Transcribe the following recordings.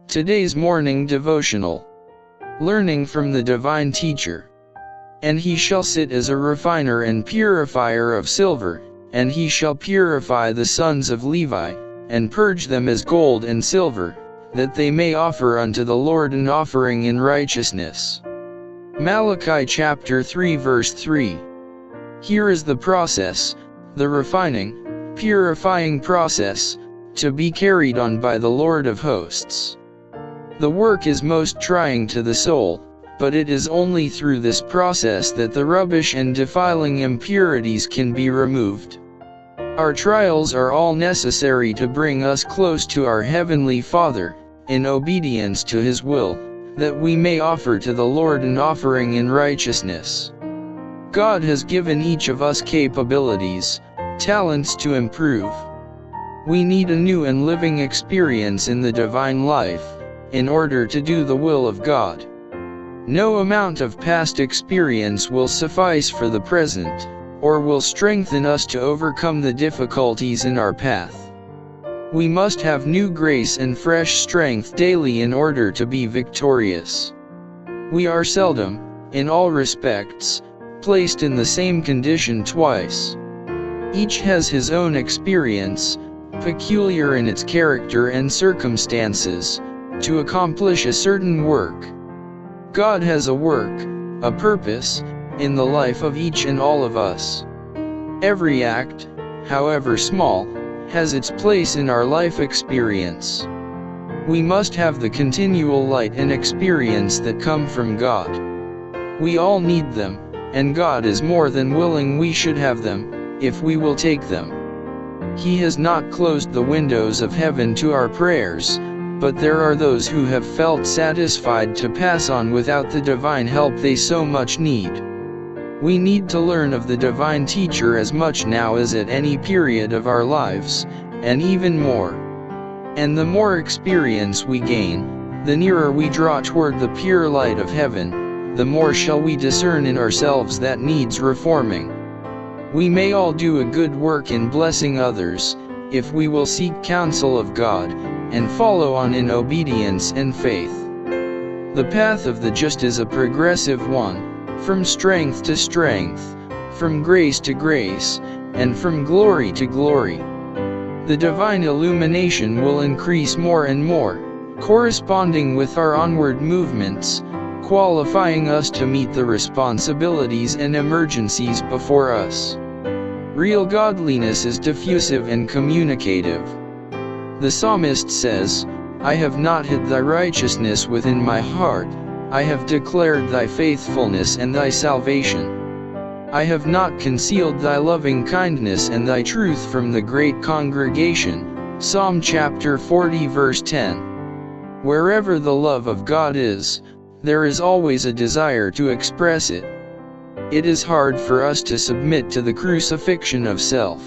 Today's morning devotional. Learning from the divine teacher. And he shall sit as a refiner and purifier of silver, and he shall purify the sons of Levi, and purge them as gold and silver, that they may offer unto the Lord an offering in righteousness. Malachi chapter 3 verse 3. Here is the process, the refining, purifying process, to be carried on by the Lord of hosts. The work is most trying to the soul, but it is only through this process that the rubbish and defiling impurities can be removed. Our trials are all necessary to bring us close to our Heavenly Father, in obedience to His will, that we may offer to the Lord an offering in righteousness. God has given each of us capabilities, talents to improve. We need a new and living experience in the divine life, in order to do the will of God. No amount of past experience will suffice for the present, or will strengthen us to overcome the difficulties in our path. We must have new grace and fresh strength daily in order to be victorious. We are seldom, in all respects, placed in the same condition twice. Each has his own experience, peculiar in its character and circumstances, to accomplish a certain work. God has a work, a purpose, in the life of each and all of us. Every act, however small, has its place in our life experience. We must have the continual light and experience that come from God. We all need them, and God is more than willing we should have them, if we will take them. He has not closed the windows of heaven to our prayers, but there are those who have felt satisfied to pass on without the divine help they so much need. We need to learn of the divine teacher as much now as at any period of our lives, and even more. And the more experience we gain, the nearer we draw toward the pure light of heaven, the more shall we discern in ourselves that needs reforming. We may all do a good work in blessing others, if we will seek counsel of God, and follow on in obedience and faith. The path of the just is a progressive one, from strength to strength, from grace to grace, and from glory to glory. The divine illumination will increase more and more, corresponding with our onward movements, qualifying us to meet the responsibilities and emergencies before us. Real godliness is diffusive and communicative. The psalmist says, "I have not hid thy righteousness within my heart, I have declared thy faithfulness and thy salvation. I have not concealed thy loving kindness and thy truth from the great congregation." Psalm chapter 40 verse 10. Wherever the love of God is, there is always a desire to express it. It is hard for us to submit to the crucifixion of self.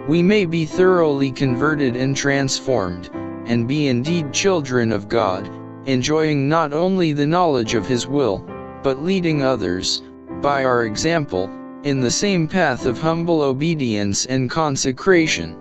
We may be thoroughly converted and transformed, and be indeed children of God, enjoying not only the knowledge of His will, but leading others, by our example, in the same path of humble obedience and consecration.